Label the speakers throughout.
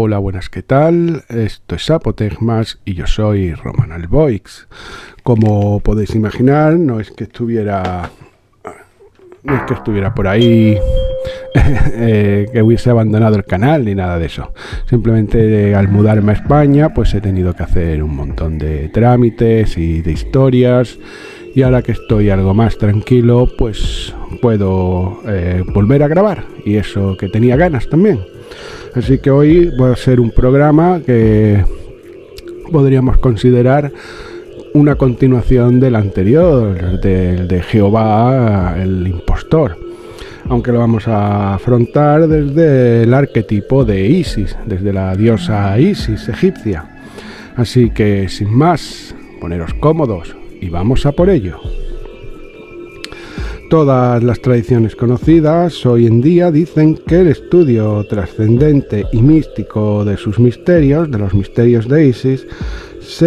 Speaker 1: Hola, buenas, ¿qué tal? Esto es Apotegmas y yo soy Roman Alboix. Como podéis imaginar, no es que estuviera por ahí que hubiese abandonado el canal ni nada de eso. Simplemente al mudarme a España pues he tenido que hacer un montón de trámites y de historias, y ahora que estoy algo más tranquilo pues puedo volver a grabar, y eso que tenía ganas también. Así que hoy voy a hacer un programa que podríamos considerar una continuación del anterior, del de Jehová el impostor, aunque lo vamos a afrontar desde el arquetipo de Isis, desde la diosa Isis egipcia. Así que sin más, poneros cómodos y vamos a por ello. Todas las tradiciones conocidas hoy en día dicen que el estudio trascendente y místico de sus misterios, de los misterios de Isis, se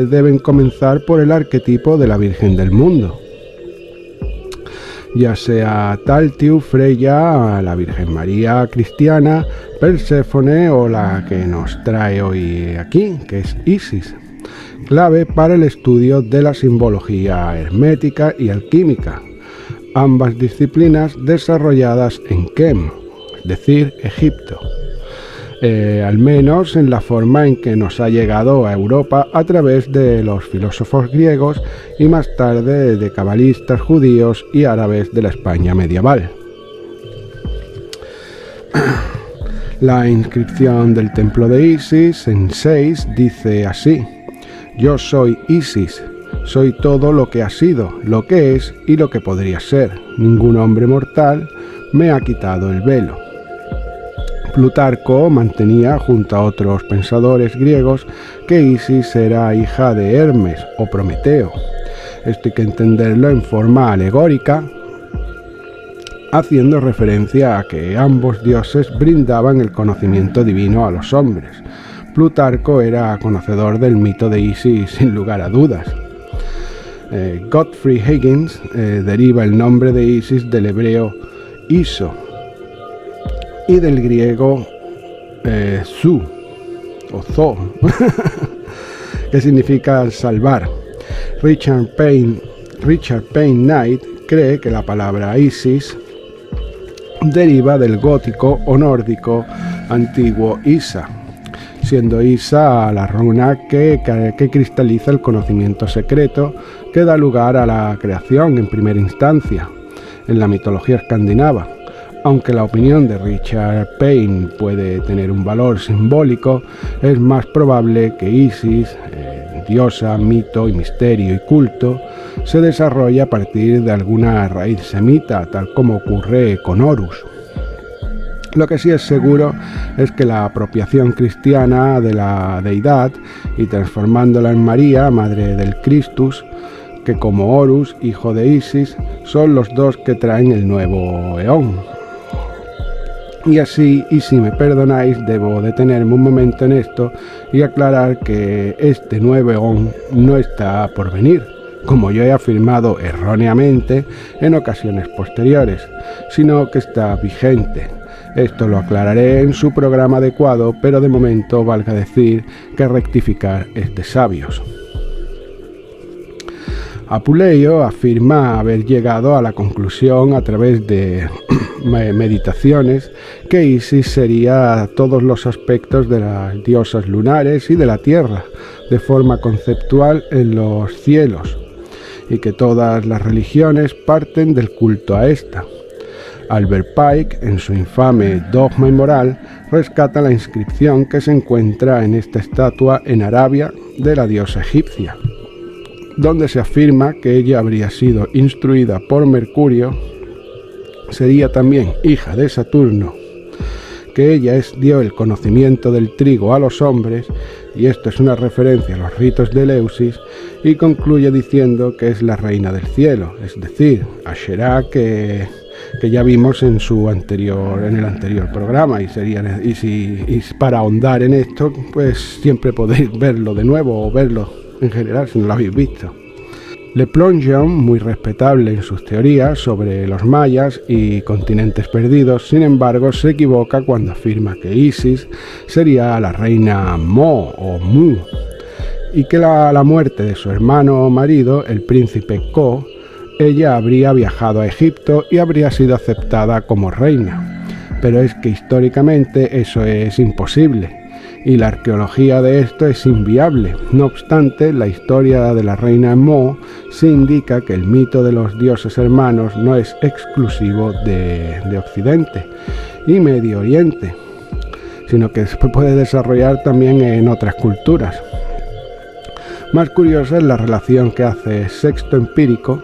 Speaker 1: deben comenzar por el arquetipo de la Virgen del Mundo, ya sea Taltiu, Freya, la Virgen María cristiana, Perséfone o la que nos trae hoy aquí, que es Isis, clave para el estudio de la simbología hermética y alquímica, ambas disciplinas desarrolladas en Kem, es decir, Egipto, al menos en la forma en que nos ha llegado a Europa a través de los filósofos griegos y más tarde de cabalistas judíos y árabes de la España medieval. La inscripción del templo de Isis en 6 dice así: yo soy Isis, soy todo lo que ha sido, lo que es y lo que podría ser. Ningún hombre mortal me ha quitado el velo. Plutarco mantenía, junto a otros pensadores griegos, que Isis era hija de Hermes o Prometeo. Esto hay que entenderlo en forma alegórica, haciendo referencia a que ambos dioses brindaban el conocimiento divino a los hombres. Plutarco era conocedor del mito de Isis sin lugar a dudas. Godfrey Higgins deriva el nombre de Isis del hebreo Iso y del griego Zu o Zo, que significa salvar. Richard Payne Knight cree que la palabra Isis deriva del gótico o nórdico antiguo Isa, siendo Isa la runa que cristaliza el conocimiento secreto que da lugar a la creación en primera instancia en la mitología escandinava. Aunque la opinión de Richard Payne puede tener un valor simbólico, es más probable que Isis, diosa, mito y misterio y culto, se desarrolle a partir de alguna raíz semita, tal como ocurre con Horus. Lo que sí es seguro es que la apropiación cristiana de la deidad y transformándola en María, madre del Christus, que como Horus, hijo de Isis, son los dos que traen el nuevo eón. Y así, y si me perdonáis, debo detenerme un momento en esto y aclarar que este nuevo eón no está por venir, como yo he afirmado erróneamente en ocasiones posteriores, sino que está vigente. Esto lo aclararé en su programa adecuado, pero de momento valga decir que rectificar es de sabios. Apuleyo afirma haber llegado a la conclusión a través de meditaciones que Isis sería todos los aspectos de las diosas lunares y de la tierra, de forma conceptual en los cielos, y que todas las religiones parten del culto a esta. Albert Pike, en su infame Dogma y Moral, rescata la inscripción que se encuentra en esta estatua en Arabia de la diosa egipcia, donde se afirma que ella habría sido instruida por Mercurio, sería también hija de Saturno, que ella dio el conocimiento del trigo a los hombres, y esto es una referencia a los ritos de Eleusis, y concluye diciendo que es la reina del cielo, es decir, Asherah, que ya vimos en el anterior programa, y para ahondar en esto, pues siempre podéis verlo de nuevo o verlo en general si no lo habéis visto. Le Plongeon, muy respetable en sus teorías sobre los mayas y continentes perdidos, sin embargo se equivoca cuando afirma que Isis sería la reina Mo o Mu, y que a la muerte de su hermano marido, el príncipe Ko, ella habría viajado a Egipto y habría sido aceptada como reina. Pero es que históricamente eso es imposible, y la arqueología de esto es inviable. No obstante, la historia de la reina Mo sí indica que el mito de los dioses hermanos no es exclusivo de Occidente y Medio Oriente, sino que se puede desarrollar también en otras culturas. Más curiosa es la relación que hace Sexto Empírico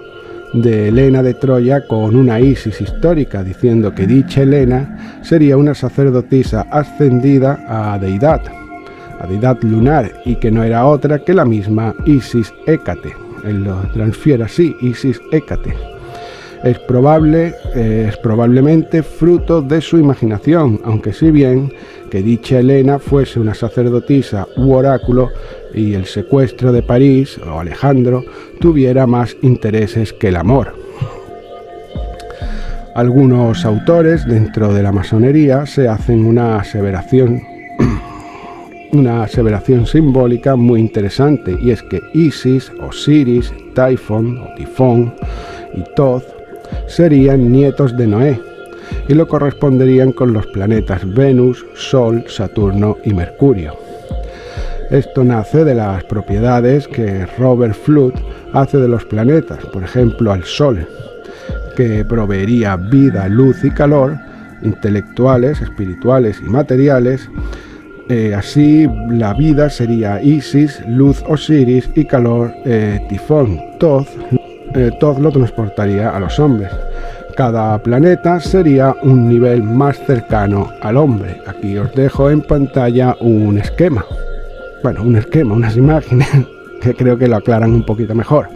Speaker 1: de Helena de Troya con una Isis histórica, diciendo que dicha Helena sería una sacerdotisa ascendida a deidad lunar, y que no era otra que la misma Isis Hécate. Él lo transfiere así, Isis Hécate. Es probablemente fruto de su imaginación, aunque si bien que dicha Helena fuese una sacerdotisa u oráculo y el secuestro de París o Alejandro tuviera más intereses que el amor. Algunos autores dentro de la masonería se hacen una aseveración simbólica muy interesante, y es que Isis, Osiris, Typhon o Tifón y Thoth serían nietos de Noé y lo corresponderían con los planetas Venus, Sol, Saturno y Mercurio. Esto nace de las propiedades que Robert Flood hace de los planetas, por ejemplo al Sol, que proveería vida, luz y calor, intelectuales, espirituales y materiales. Así la vida sería Isis, luz Osiris y calor Tifón. Thoth lo transportaría a los hombres. Cada planeta sería un nivel más cercano al hombre. Aquí os dejo en pantalla un esquema. Bueno, unas imágenes que creo que lo aclaran un poquito mejor.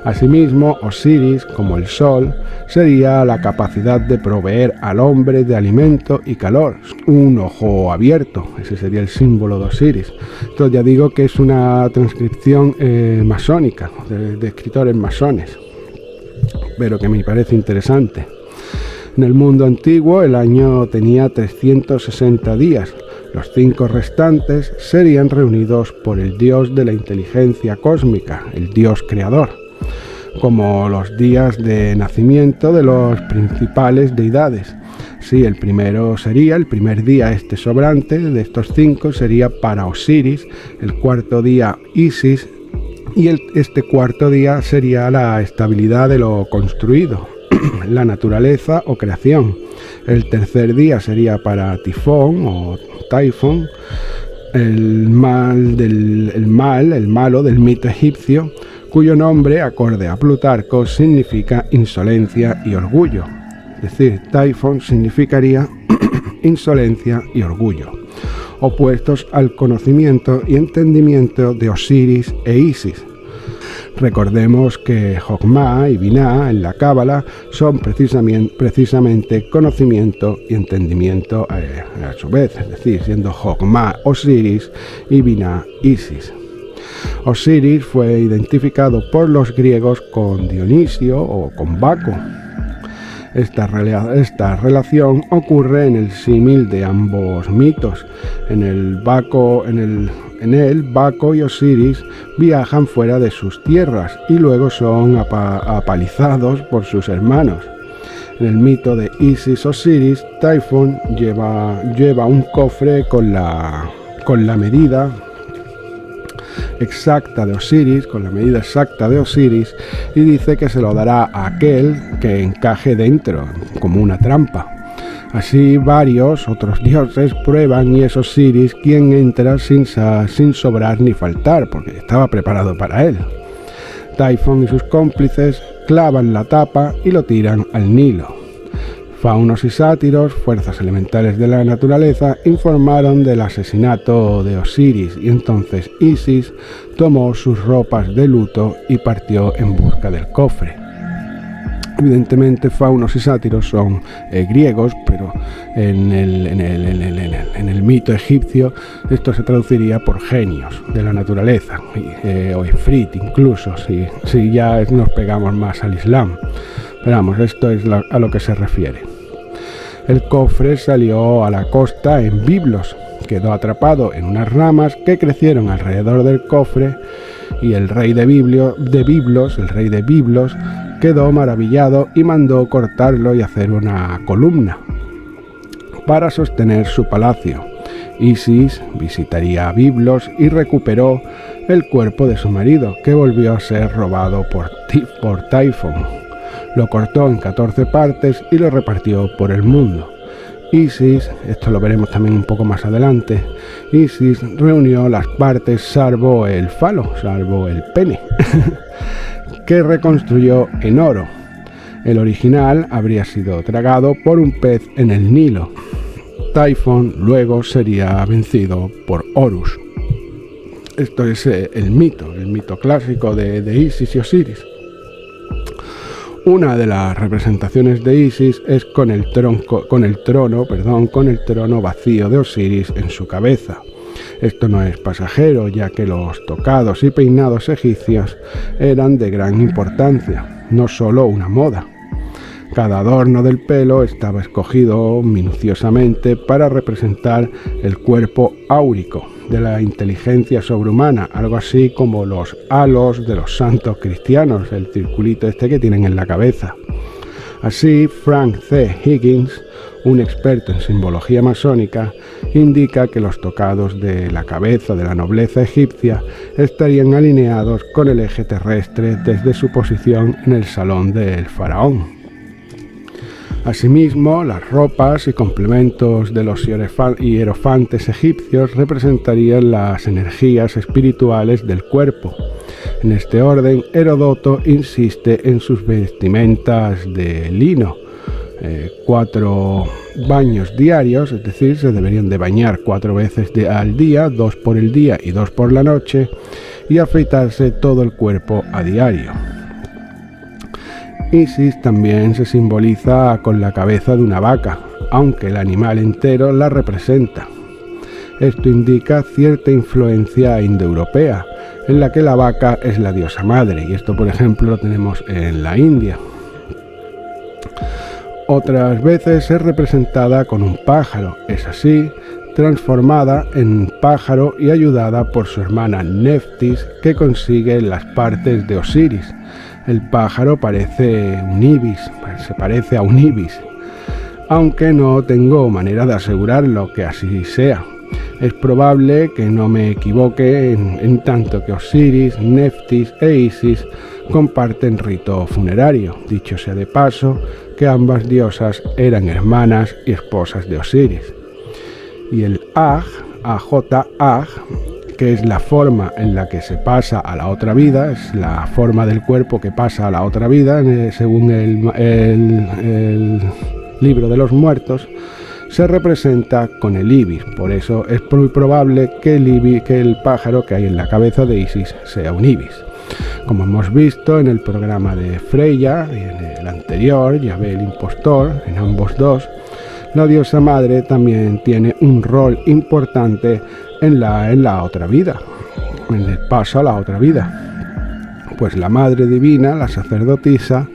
Speaker 1: Asimismo, Osiris, como el Sol, sería la capacidad de proveer al hombre de alimento y calor. Un ojo abierto, ese sería el símbolo de Osiris. Esto ya digo que es una transcripción masónica, de escritores masones, pero que me parece interesante. En el mundo antiguo el año tenía 360 días. Los 5 restantes serían reunidos por el dios de la inteligencia cósmica, el dios creador, como los días de nacimiento de los principales deidades. Sí, el primer día sobrante de estos 5 sería para Osiris, el cuarto día Isis, y este cuarto día sería la estabilidad de lo construido, la naturaleza o creación. El tercer día sería para Tifón o Typhon, el malo del mito egipcio, cuyo nombre, acorde a Plutarco, significa insolencia y orgullo. Es decir, Typhon significaría insolencia y orgullo, opuestos al conocimiento y entendimiento de Osiris e Isis. Recordemos que Jokmah y Binah en la Cábala son precisamente conocimiento y entendimiento a su vez, es decir, siendo Jokmah Osiris y Binah Isis. Osiris fue identificado por los griegos con Dionisio o con Baco. Esta relación ocurre en el símil de ambos mitos. En él, Baco y Osiris viajan fuera de sus tierras y luego son apalizados por sus hermanos. En el mito de Isis-Osiris, Typhon lleva un cofre con la medida exacta de Osiris, y dice que se lo dará a aquel que encaje dentro, como una trampa. Así varios otros dioses prueban y es Osiris quien entra sin sobrar ni faltar, porque estaba preparado para él. Typhon y sus cómplices clavan la tapa y lo tiran al Nilo. Faunos y sátiros, fuerzas elementales de la naturaleza, informaron del asesinato de Osiris y entonces Isis tomó sus ropas de luto y partió en busca del cofre. Evidentemente, faunos y sátiros son griegos, pero en el mito egipcio esto se traduciría por genios de la naturaleza, o ifrit incluso, si ya nos pegamos más al Islam. Pero vamos, esto es a lo que se refiere. El cofre salió a la costa en Biblos, quedó atrapado en unas ramas que crecieron alrededor del cofre, y el rey de Biblos, quedó maravillado y mandó cortarlo y hacer una columna para sostener su palacio. Isis visitaría a Biblos y recuperó el cuerpo de su marido, que volvió a ser robado por Taifón. Lo cortó en 14 partes y lo repartió por el mundo. Isis, esto lo veremos también un poco más adelante, Isis reunió las partes salvo el falo, salvo el pene, que reconstruyó en oro. El original habría sido tragado por un pez en el Nilo. Taifón luego sería vencido por Horus. Esto es el mito clásico de Isis y Osiris. Una de las representaciones de Isis es con el trono vacío de Osiris en su cabeza. Esto no es pasajero, ya que los tocados y peinados egipcios eran de gran importancia, no solo una moda. Cada adorno del pelo estaba escogido minuciosamente para representar el cuerpo áurico de la inteligencia sobrehumana, algo así como los halos de los santos cristianos, el circulito este que tienen en la cabeza. Así, Frank C. Higgins, un experto en simbología masónica, indica que los tocados de la cabeza de la nobleza egipcia estarían alineados con el eje terrestre desde su posición en el salón del faraón. Asimismo, las ropas y complementos de los hierofantes egipcios representarían las energías espirituales del cuerpo. En este orden, Heródoto insiste en sus vestimentas de lino. 4 baños diarios, es decir, se deberían de bañar 4 veces al día, 2 por el día y 2 por la noche, y afeitarse todo el cuerpo a diario. Isis también se simboliza con la cabeza de una vaca, aunque el animal entero la representa. Esto indica cierta influencia indoeuropea, en la que la vaca es la diosa madre, y esto por ejemplo lo tenemos en la India. Otras veces es representada con un pájaro, es así, transformada en pájaro y ayudada por su hermana Neftis, que consigue las partes de Osiris. El pájaro parece un ibis, se parece a un ibis, aunque no tengo manera de asegurarlo que así sea. Es probable que no me equivoque en tanto que Osiris, Neftis e Isis comparten rito funerario. Dicho sea de paso, que ambas diosas eran hermanas y esposas de Osiris. Y el Aj, Aj, que es la forma en la que se pasa a la otra vida, es la forma del cuerpo que pasa a la otra vida, según el libro de los muertos, se representa con el ibis. Por eso es muy probable que el pájaro que hay en la cabeza de Isis sea un ibis. Como hemos visto en el programa de Freya y en el anterior, Yahvé el impostor, en ambos dos, la diosa madre también tiene un rol importante en la otra vida, en el paso a la otra vida. Pues la madre divina, la sacerdotisa,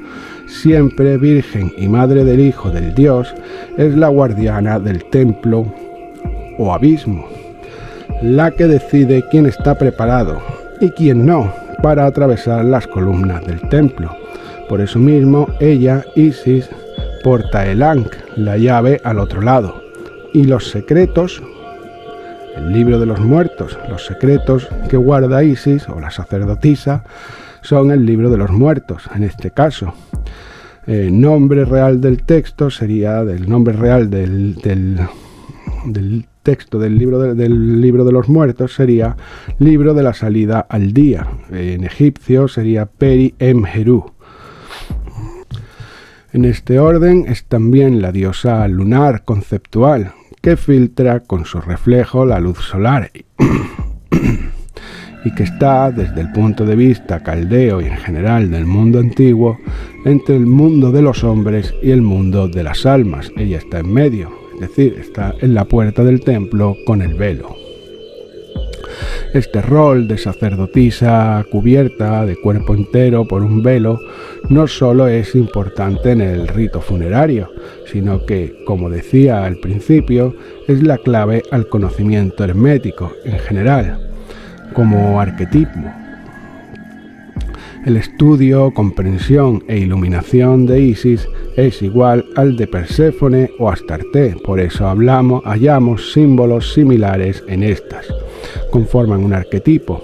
Speaker 1: siempre virgen y madre del hijo del dios, es la guardiana del templo o abismo, la que decide quién está preparado y quién no para atravesar las columnas del templo. Por eso mismo ella, Isis, porta el Ankh, la llave al otro lado, y los secretos, el libro de los muertos, los secretos que guarda Isis o la sacerdotisa son el libro de los muertos, en este caso. Nombre real del texto sería del nombre real del texto del libro de los muertos sería libro de la salida al día. En egipcio sería Peri Emheru. En este orden es también la diosa lunar conceptual, que filtra con su reflejo la luz solar y que está, desde el punto de vista caldeo y en general del mundo antiguo, entre el mundo de los hombres y el mundo de las almas. Ella está en medio, es decir, está en la puerta del templo con el velo. Este rol de sacerdotisa cubierta de cuerpo entero por un velo no solo es importante en el rito funerario, sino que, como decía al principio, es la clave al conocimiento hermético en general, como arquetipo. El estudio, comprensión e iluminación de Isis es igual al de Perséfone o Astarte, por eso hallamos símbolos similares en estas. Conforman un arquetipo.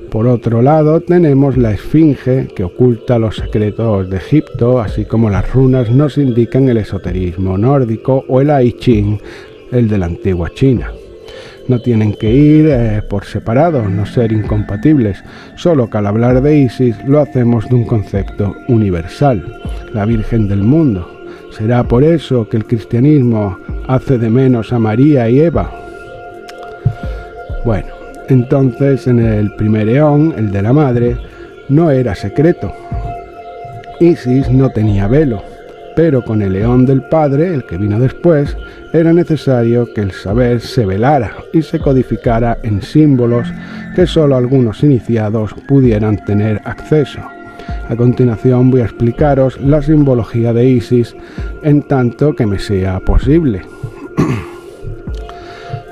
Speaker 1: Por otro lado, tenemos la esfinge, que oculta los secretos de Egipto, así como las runas nos indican el esoterismo nórdico, o el I Ching, el de la antigua China. No tienen que ir por separado, no ser incompatibles, solo que al hablar de Isis lo hacemos de un concepto universal, la Virgen del mundo. ¿Será por eso que el cristianismo hace de menos a María y Eva? Bueno, entonces en el primer eón, el de la madre, no era secreto. Isis no tenía velo, pero con el eón del padre, el que vino después, era necesario que el saber se velara y se codificara en símbolos que solo algunos iniciados pudieran tener acceso. A continuación voy a explicaros la simbología de Isis en tanto que me sea posible.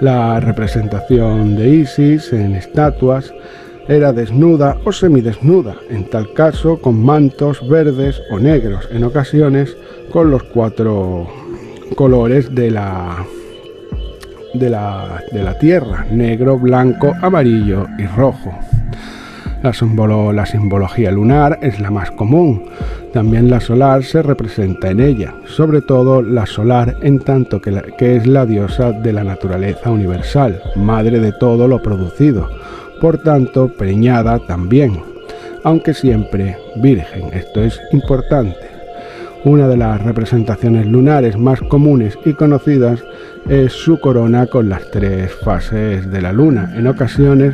Speaker 1: La representación de Isis en estatuas era desnuda o semidesnuda, en tal caso con mantos verdes o negros, en ocasiones con los 4 colores de la tierra: negro, blanco, amarillo y rojo. La simbología lunar es la más común. También la solar se representa en ella, sobre todo la solar en tanto que es la diosa de la naturaleza universal, madre de todo lo producido, por tanto preñada también, aunque siempre virgen. Esto es importante. Una de las representaciones lunares más comunes y conocidas es su corona con las 3 fases de la luna. En ocasiones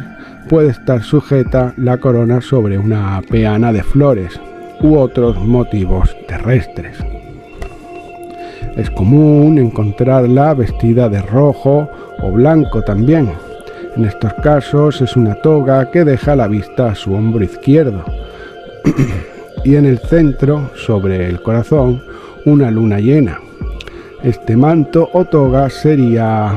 Speaker 1: puede estar sujeta la corona sobre una peana de flores u otros motivos terrestres. Es común encontrarla vestida de rojo o blanco también. En estos casos es una toga que deja a la vista a su hombro izquierdo y en el centro, sobre el corazón, una luna llena. Este manto o toga serían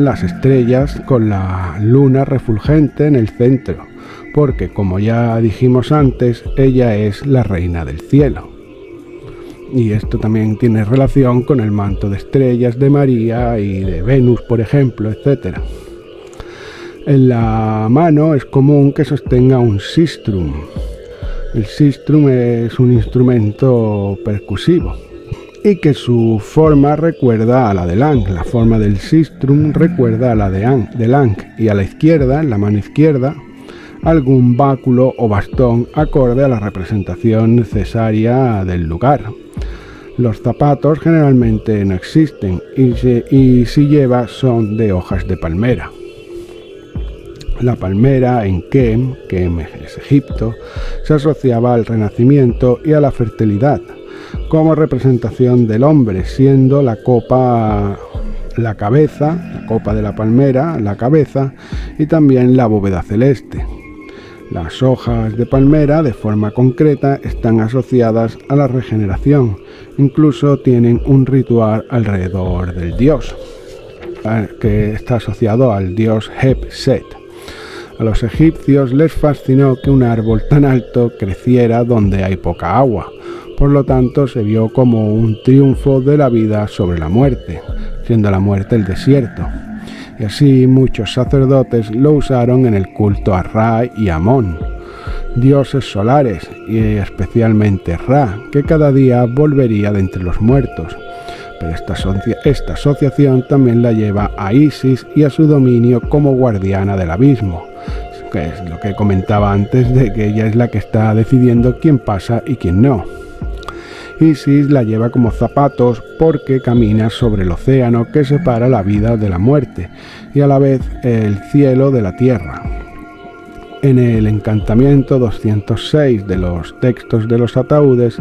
Speaker 1: las estrellas con la luna refulgente en el centro, porque, como ya dijimos antes, ella es la reina del cielo. Y esto también tiene relación con el manto de estrellas de María y de Venus, por ejemplo, etc. En la mano es común que sostenga un sistrum. El sistrum es un instrumento percusivo y que su forma recuerda a la del ankh. La forma del sistrum recuerda a la del ankh, y a la izquierda, en la mano izquierda, algún báculo o bastón acorde a la representación necesaria del lugar. Los zapatos generalmente no existen y si lleva son de hojas de palmera. La palmera en Kem es Egipto, se asociaba al renacimiento y a la fertilidad, como representación del hombre, siendo la copa la cabeza, la copa de la palmera, la cabeza, y también la bóveda celeste. Las hojas de palmera, de forma concreta, están asociadas a la regeneración, incluso tienen un ritual alrededor del dios, que está asociado al dios Heb-Set. A los egipcios les fascinó que un árbol tan alto creciera donde hay poca agua. Por lo tanto, se vio como un triunfo de la vida sobre la muerte, siendo la muerte el desierto. Y así muchos sacerdotes lo usaron en el culto a Ra y Amón, dioses solares, y especialmente Ra, que cada día volvería de entre los muertos. Pero esta asociación también la lleva a Isis y a su dominio como guardiana del abismo, que es lo que comentaba antes, de que ella es la que está decidiendo quién pasa y quién no. Isis la lleva como zapatos porque camina sobre el océano que separa la vida de la muerte y a la vez el cielo de la tierra. En el encantamiento 206 de los textos de los ataúdes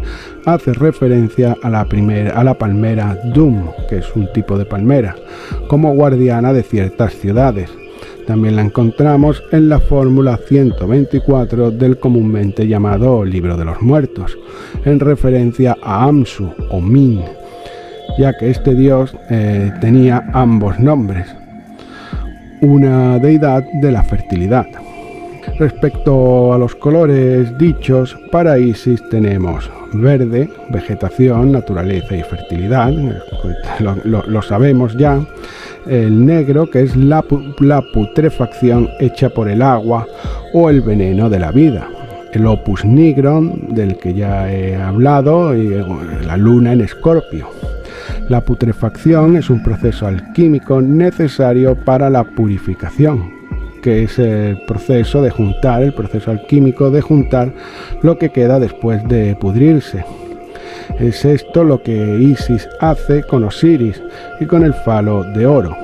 Speaker 1: hace referencia a la palmera Dum, que es un tipo de palmera, como guardiana de ciertas ciudades. También la encontramos en la fórmula 124 del comúnmente llamado Libro de los Muertos, en referencia a Amsu o Min, ya que este dios tenía ambos nombres, una deidad de la fertilidad. Respecto a los colores dichos, para Isis tenemos verde, vegetación, naturaleza y fertilidad, lo sabemos ya. El negro, que es la putrefacción hecha por el agua o el veneno de la vida. El opus nigrum, del que ya he hablado, y la luna en Escorpio. La putrefacción es un proceso alquímico necesario para la purificación, que es el proceso alquímico de juntar lo que queda después de pudrirse. Es esto lo que Isis hace con Osiris y con el falo de oro.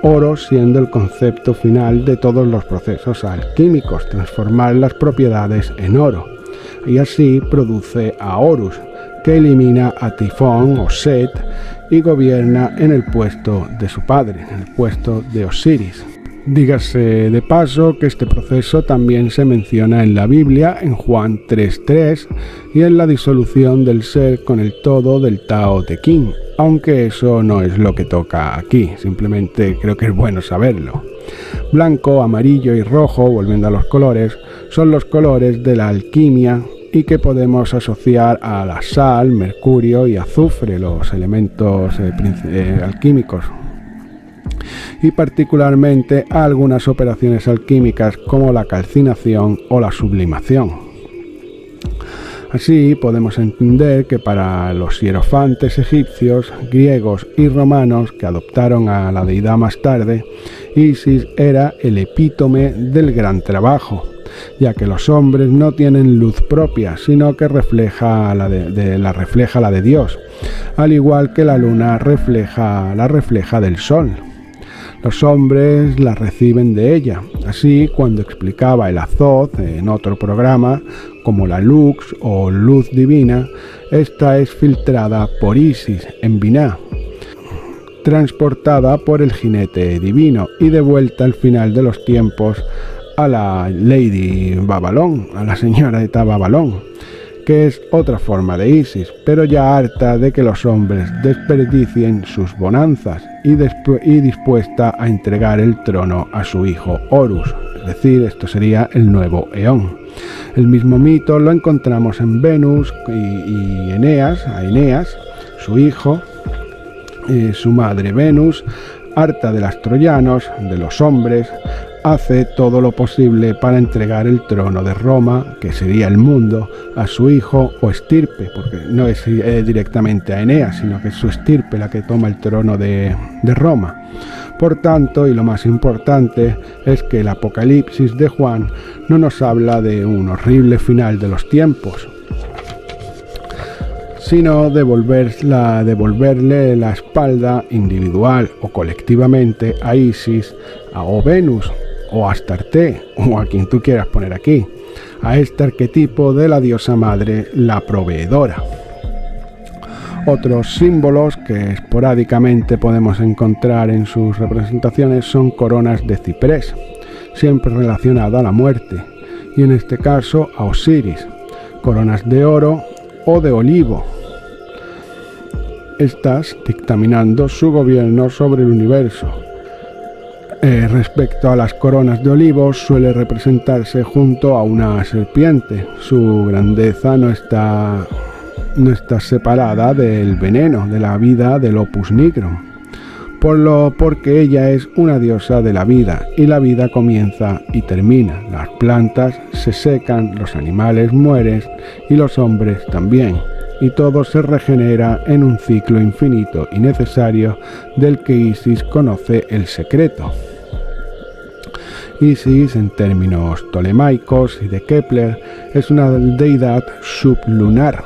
Speaker 1: Oro siendo el concepto final de todos los procesos alquímicos, transformar las propiedades en oro. Y así produce a Horus, que elimina a Tifón o Set y gobierna en el puesto de su padre, en el puesto de Osiris. Dígase de paso que este proceso también se menciona en la Biblia, en Juan 3.3, y en la disolución del ser con el todo del Tao Te Ching, aunque eso no es lo que toca aquí, simplemente creo que es bueno saberlo. Blanco, amarillo y rojo, volviendo a los colores, son los colores de la alquimia y que podemos asociar a la sal, mercurio y azufre, los elementos alquímicos, y particularmente a algunas operaciones alquímicas como la calcinación o la sublimación. Así podemos entender que para los hierofantes egipcios, griegos y romanos que adoptaron a la deidad más tarde, Isis era el epítome del gran trabajo, ya que los hombres no tienen luz propia, sino que refleja la de Dios, al igual que la luna la refleja del sol. Los hombres la reciben de ella. Así, cuando explicaba el Azoth en otro programa, como la Lux o luz divina, esta es filtrada por Isis en Binah, transportada por el jinete divino y devuelta al final de los tiempos a la Lady Babalón, a la señorita Babalón, que es otra forma de Isis, pero ya harta de que los hombres desperdicien sus bonanzas y dispuesta a entregar el trono a su hijo Horus, es decir, esto sería el nuevo Eón. El mismo mito lo encontramos en Venus y Eneas, su hijo, su madre Venus, harta de los troyanos, de los hombres, hace todo lo posible para entregar el trono de Roma, que sería el mundo, a su hijo o estirpe, porque no es directamente a Eneas, sino que es su estirpe la que toma el trono de Roma. Por tanto, y lo más importante, es que el Apocalipsis de Juan no nos habla de un horrible final de los tiempos, sino devolverle la espalda individual o colectivamente a Isis, o Venus, o Astarte, o a quien tú quieras poner aquí, a este arquetipo de la diosa madre, la proveedora. Otros símbolos que esporádicamente podemos encontrar en sus representaciones son coronas de ciprés, siempre relacionada a la muerte, y en este caso a Osiris, coronas de oro o de olivo, estas dictaminando su gobierno sobre el universo. Respecto a las coronas de olivos, suele representarse junto a una serpiente. Su grandeza no está separada del veneno, de la vida del opus nigrum, porque ella es una diosa de la vida, y la vida comienza y termina. Las plantas se secan, los animales mueren, y los hombres también, y todo se regenera en un ciclo infinito y necesario del que Isis conoce el secreto. Isis, en términos tolemaicos y de Kepler, es una deidad sublunar.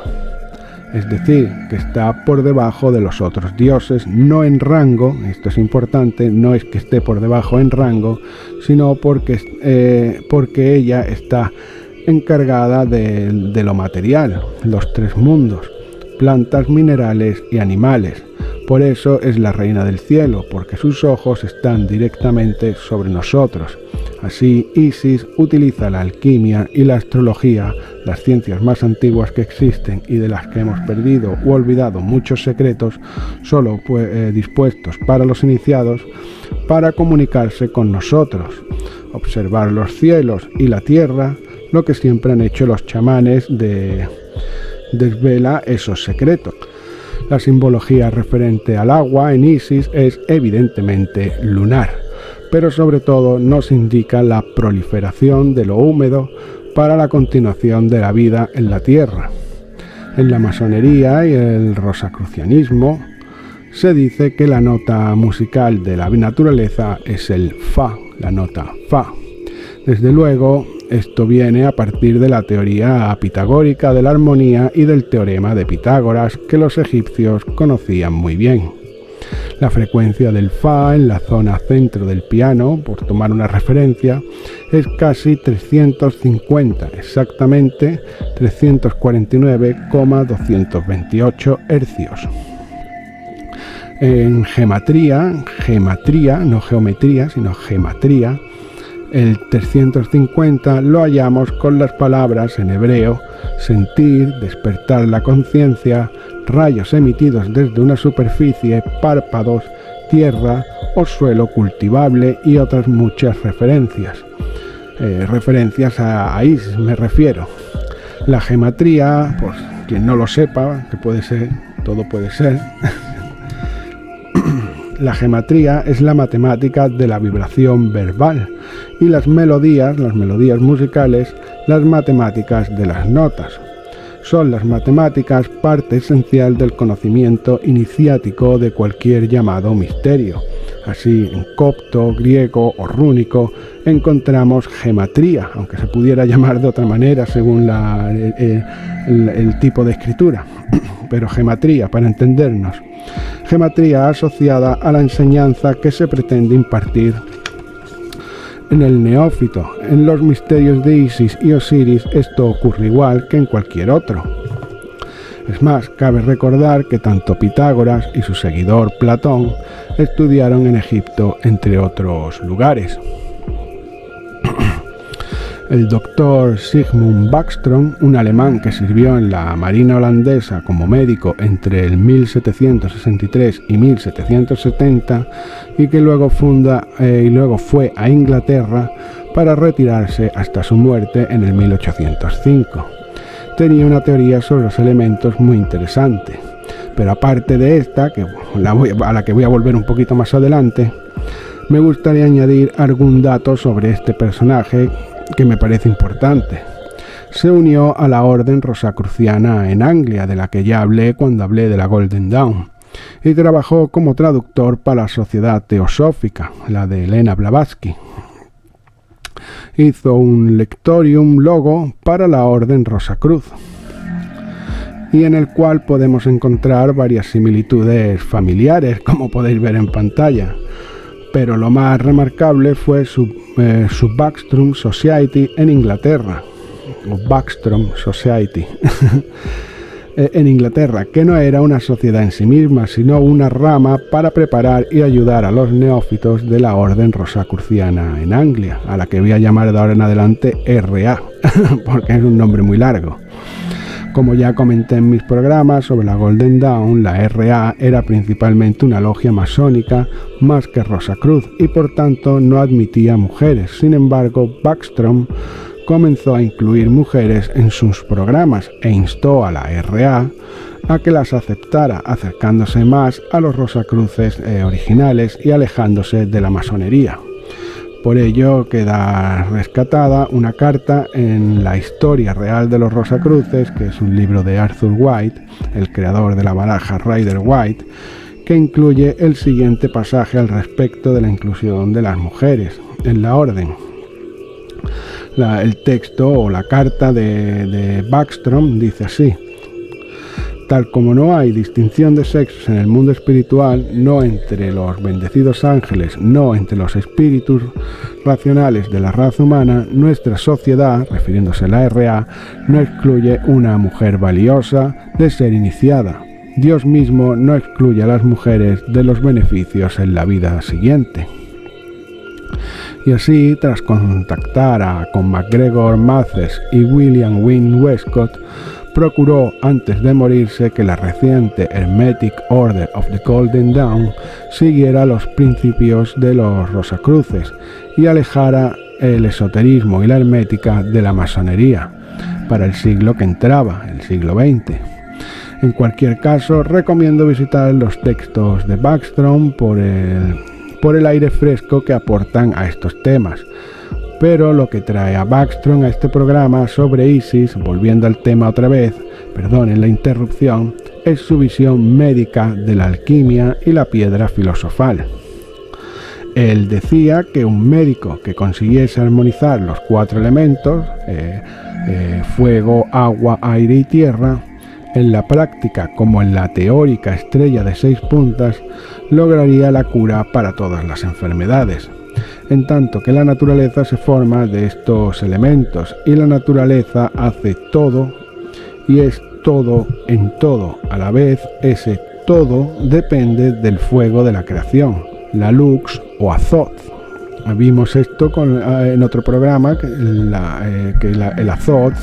Speaker 1: es decir, que está por debajo de los otros dioses, no en rango, esto es importante, no es que esté por debajo en rango, sino porque ella está encargada de lo material, los tres mundos, plantas, minerales y animales. Por eso es la reina del cielo, porque sus ojos están directamente sobre nosotros. Así, Isis utiliza la alquimia y la astrología, las ciencias más antiguas que existen y de las que hemos perdido u olvidado muchos secretos, solo dispuestos para los iniciados, para comunicarse con nosotros, observar los cielos y la tierra, lo que siempre han hecho los chamanes desvela esos secretos. La simbología referente al agua en Isis es evidentemente lunar, pero sobre todo nos indica la proliferación de lo húmedo para la continuación de la vida en la tierra. En la masonería y el rosacrucianismo se dice que la nota musical de la naturaleza es el Fa, la nota Fa. Desde luego, esto viene a partir de la teoría pitagórica de la armonía y del teorema de Pitágoras, que los egipcios conocían muy bien. La frecuencia del Fa en la zona centro del piano, por tomar una referencia, es casi 350, exactamente 349,228 hercios. En gematría, no geometría, sino gematría, el 350 lo hallamos con las palabras en hebreo: sentir, despertar la conciencia, rayos emitidos desde una superficie, párpados, tierra o suelo cultivable y otras muchas referencias. Referencias a Isis me refiero. La gematría, por quien no lo sepa, que puede ser, todo puede ser. La gematría es la matemática de la vibración verbal y las melodías musicales, las matemáticas de las notas. Son las matemáticas parte esencial del conocimiento iniciático de cualquier llamado misterio. Así, en copto, griego o rúnico encontramos gematría, aunque se pudiera llamar de otra manera según el tipo de escritura. Pero gematría, para entendernos. Gematría asociada a la enseñanza que se pretende impartir en el neófito. En los misterios de Isis y Osiris esto ocurre igual que en cualquier otro. Es más, cabe recordar que tanto Pitágoras y su seguidor Platón estudiaron en Egipto, entre otros lugares. El doctor Sigmund Backstrom, un alemán que sirvió en la Marina holandesa como médico entre el 1763 y 1770 y que luego fue a Inglaterra para retirarse hasta su muerte en el 1805. Tenía una teoría sobre los elementos muy interesante, pero aparte de esta, a la que voy a volver un poquito más adelante, me gustaría añadir algún dato sobre este personaje que me parece importante. Se unió a la orden rosacruciana en Anglia, de la que ya hablé cuando hablé de la Golden Dawn, y trabajó como traductor para la Sociedad Teosófica, la de Elena Blavatsky. Hizo un lectorium logo para la orden Rosacruz, y en el cual podemos encontrar varias similitudes familiares, como podéis ver en pantalla. Pero lo más remarcable fue su Backstrom Society en Inglaterra, o Backstrom Society, en Inglaterra, que no era una sociedad en sí misma, sino una rama para preparar y ayudar a los neófitos de la orden rosacruciana en Anglia, a la que voy a llamar de ahora en adelante RA, porque es un nombre muy largo. Como ya comenté en mis programas sobre la Golden Dawn, la RA era principalmente una logia masónica más que Rosacruz y por tanto no admitía mujeres. Sin embargo, Backstrom comenzó a incluir mujeres en sus programas e instó a la RA a que las aceptara, acercándose más a los Rosacruces originales y alejándose de la masonería. Por ello queda rescatada una carta en La historia real de los Rosacruces, que es un libro de Arthur White, el creador de la baraja Rider-Waite, que incluye el siguiente pasaje al respecto de la inclusión de las mujeres en la orden. El texto o la carta de Backstrom dice así: Tal como no hay distinción de sexos en el mundo espiritual, no entre los bendecidos ángeles, no entre los espíritus racionales de la raza humana, nuestra sociedad, refiriéndose a la RA, no excluye una mujer valiosa de ser iniciada. Dios mismo no excluye a las mujeres de los beneficios en la vida siguiente. Y así, tras contactar con MacGregor Mathers y William Wynne Westcott, procuró antes de morirse que la reciente Hermetic Order of the Golden Dawn siguiera los principios de los Rosacruces y alejara el esoterismo y la hermética de la masonería para el siglo que entraba, el siglo XX. En cualquier caso, recomiendo visitar los textos de Backstrom por el aire fresco que aportan a estos temas. Pero lo que trae a Backstrom a este programa sobre Isis, volviendo al tema otra vez, perdonen la interrupción, es su visión médica de la alquimia y la piedra filosofal. Él decía que un médico que consiguiese armonizar los 4 elementos, fuego, agua, aire y tierra, en la práctica como en la teórica estrella de 6 puntas, lograría la cura para todas las enfermedades. En tanto que la naturaleza se forma de estos elementos y la naturaleza hace todo y es todo en todo. A la vez, ese todo depende del fuego de la creación, la Lux o Azoth. Vimos esto en otro programa, que el Azoth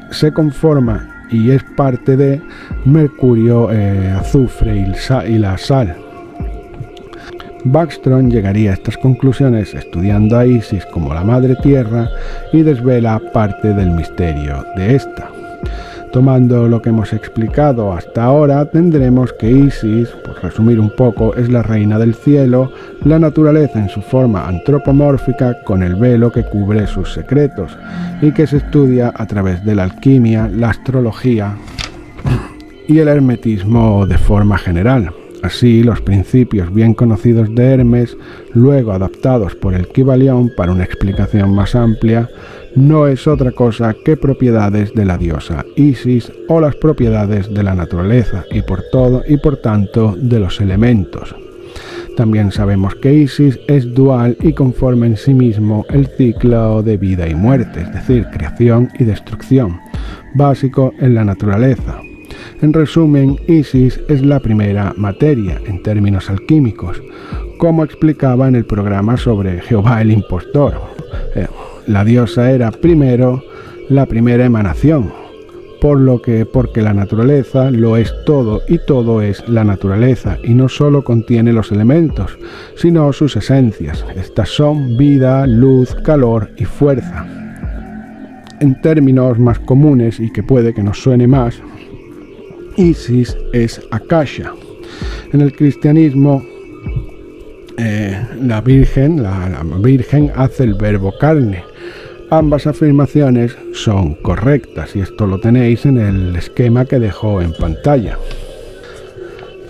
Speaker 1: se conforma y es parte de mercurio, azufre y la sal. Backstrom llegaría a estas conclusiones estudiando a Isis como la Madre Tierra y desvela parte del misterio de esta. Tomando lo que hemos explicado hasta ahora, tendremos que Isis, por resumir un poco, es la reina del cielo, la naturaleza en su forma antropomórfica con el velo que cubre sus secretos y que se estudia a través de la alquimia, la astrología y el hermetismo de forma general. Así, los principios bien conocidos de Hermes, luego adaptados por el Kybalión para una explicación más amplia, no es otra cosa que propiedades de la diosa Isis o las propiedades de la naturaleza y por tanto de los elementos. También sabemos que Isis es dual y conforma en sí mismo el ciclo de vida y muerte, es decir, creación y destrucción, básico en la naturaleza. En resumen, Isis es la primera materia en términos alquímicos, como explicaba en el programa sobre Jehová el Impostor. La diosa era primero la primera emanación, porque la naturaleza lo es todo y todo es la naturaleza y no solo contiene los elementos, sino sus esencias. Estas son vida, luz, calor y fuerza. En términos más comunes y que puede que nos suene más, Isis es Akasha. En el cristianismo, la Virgen hace el verbo carne. Ambas afirmaciones son correctas y esto lo tenéis en el esquema que dejo en pantalla.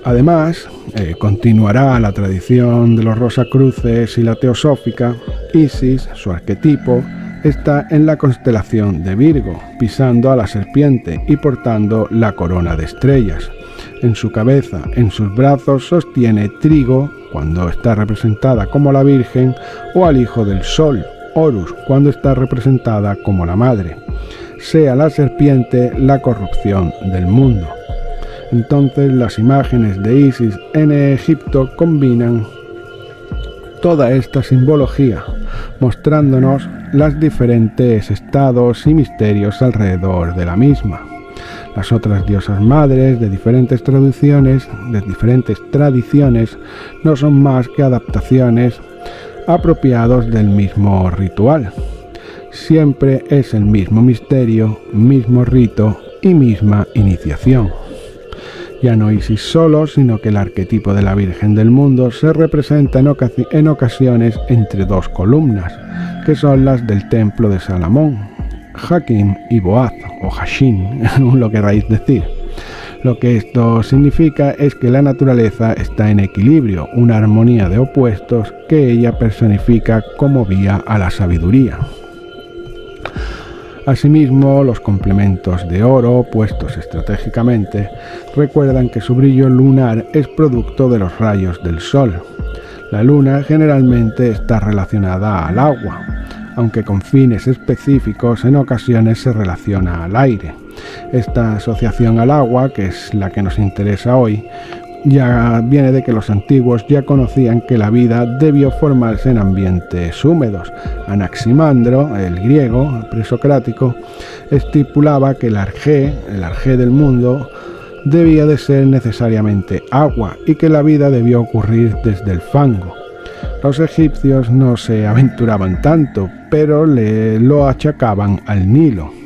Speaker 1: Además, continuará la tradición de los Rosacruces y la teosófica. Isis, su arquetipo, está en la constelación de Virgo, pisando a la serpiente y portando la corona de estrellas. En su cabeza, en sus brazos, sostiene Trigo, cuando está representada como la Virgen, o al Hijo del Sol, Horus, cuando está representada como la Madre. Sea la serpiente la corrupción del mundo. Entonces las imágenes de Isis en Egipto combinan toda esta simbología, mostrándonos los diferentes estados y misterios alrededor de la misma. Las otras diosas madres de diferentes tradiciones no son más que adaptaciones apropiados del mismo ritual. Siempre es el mismo misterio, mismo rito y misma iniciación. Ya no Isis solo, sino que el arquetipo de la Virgen del Mundo se representa en ocasiones entre 2 columnas, que son las del templo de Salomón, Hakim y Boaz, o Hashin, lo queráis decir. Lo que esto significa es que la naturaleza está en equilibrio, una armonía de opuestos que ella personifica como vía a la sabiduría. Asimismo, los complementos de oro puestos estratégicamente recuerdan que su brillo lunar es producto de los rayos del sol. La luna generalmente está relacionada al agua, aunque con fines específicos en ocasiones se relaciona al aire. Esta asociación al agua, que es la que nos interesa hoy, ya viene de que los antiguos ya conocían que la vida debió formarse en ambientes húmedos. Anaximandro, el griego presocrático, estipulaba que el arjé del mundo, debía de ser necesariamente agua y que la vida debió ocurrir desde el fango. Los egipcios no se aventuraban tanto, pero lo achacaban al Nilo.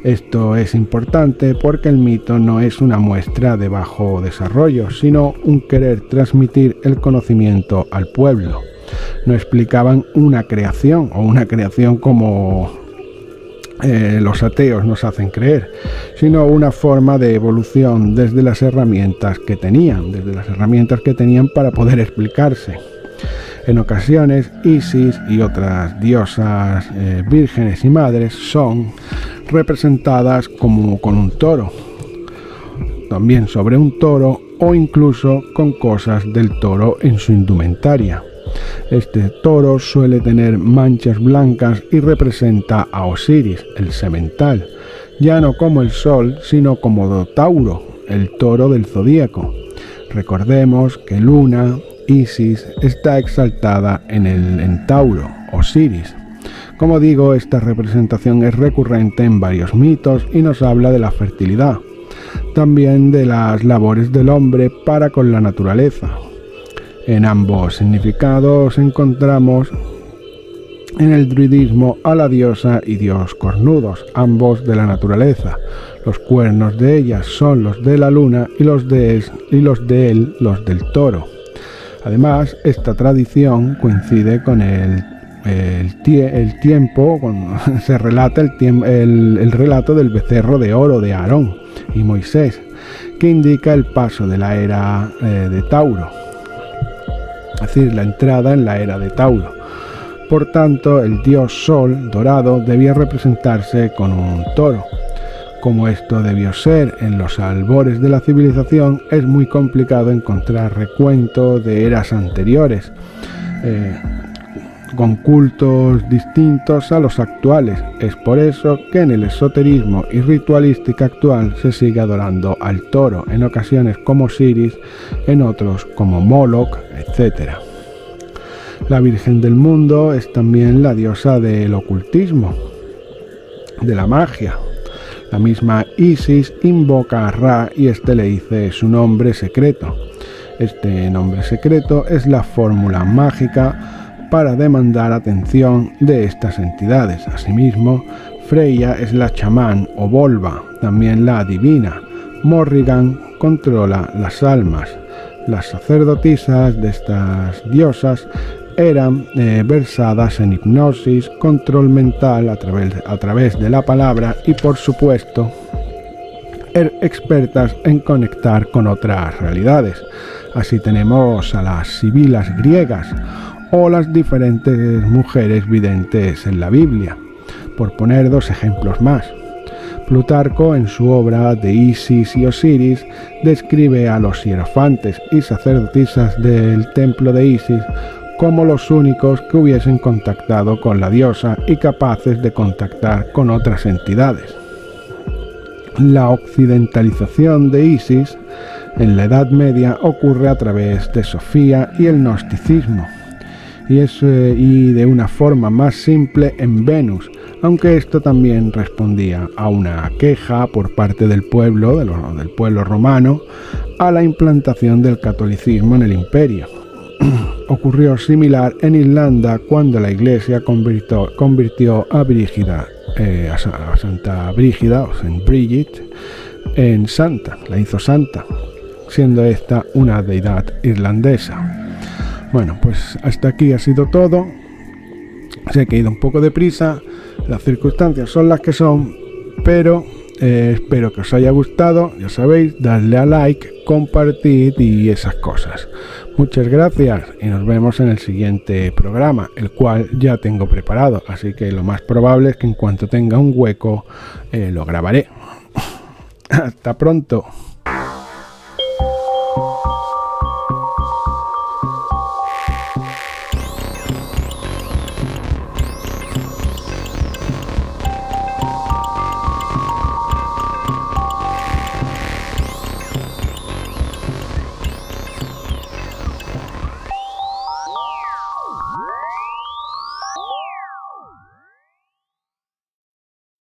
Speaker 1: Esto es importante porque el mito no es una muestra de bajo desarrollo, sino un querer transmitir el conocimiento al pueblo. No explicaban una creación como los ateos nos hacen creer, sino una forma de evolución desde las herramientas que tenían para poder explicarse. En ocasiones, Isis y otras diosas vírgenes y madres son representadas como con un toro, también sobre un toro o incluso con cosas del toro en su indumentaria. Este toro suele tener manchas blancas y representa a Osiris, el semental, ya no como el sol, sino como Tauro, el toro del zodíaco. Recordemos que Luna, Isis, está exaltada en Tauro, Osiris. Como digo, esta representación es recurrente en varios mitos y nos habla de la fertilidad, también de las labores del hombre para con la naturaleza. En ambos significados encontramos en el druidismo a la diosa y dios cornudos, ambos de la naturaleza. Los cuernos de ellas son los de la luna y los de él los del toro. Además, esta tradición coincide con el tiempo, cuando se relata el relato del becerro de oro de Aarón y Moisés, que indica el paso de la era de Tauro, es decir, la entrada en la era de Tauro. Por tanto, el dios Sol dorado debía representarse con un toro. Como esto debió ser en los albores de la civilización, es muy complicado encontrar recuento de eras anteriores, con cultos distintos a los actuales. Es por eso que en el esoterismo y ritualística actual se sigue adorando al toro, en ocasiones como Osiris, en otros como Moloch, etc. La Virgen del Mundo es también la diosa del ocultismo, de la magia. La misma Isis invoca a Ra y este le dice su nombre secreto. Este nombre secreto es la fórmula mágica para demandar atención de estas entidades. Asimismo, Freya es la chamán o volva, también la adivina. Morrigan controla las almas. Las sacerdotisas de estas diosas eran versadas en hipnosis, control mental a través de la palabra y, por supuesto, expertas en conectar con otras realidades. Así tenemos a las sibilas griegas o las diferentes mujeres videntes en la Biblia, por poner dos ejemplos más. Plutarco, en su obra de Isis y Osiris, describe a los hierofantes y sacerdotisas del templo de Isis como los únicos que hubiesen contactado con la diosa y capaces de contactar con otras entidades. La occidentalización de Isis en la Edad Media ocurre a través de Sofía y el gnosticismo, y de una forma más simple en Venus, aunque esto también respondía a una queja por parte del pueblo romano a la implantación del catolicismo en el imperio. Ocurrió similar en Irlanda cuando la Iglesia convirtió a Brígida, a Santa Brígida, o Saint Bridget, en santa, la hizo santa, siendo esta una deidad irlandesa. Bueno, pues hasta aquí ha sido todo. Sé que he ido un poco deprisa, las circunstancias son las que son, pero espero que os haya gustado. Ya sabéis, darle a like, compartir y esas cosas. Muchas gracias y nos vemos en el siguiente programa, el cual ya tengo preparado, así que lo más probable es que en cuanto tenga un hueco lo grabaré. Hasta pronto.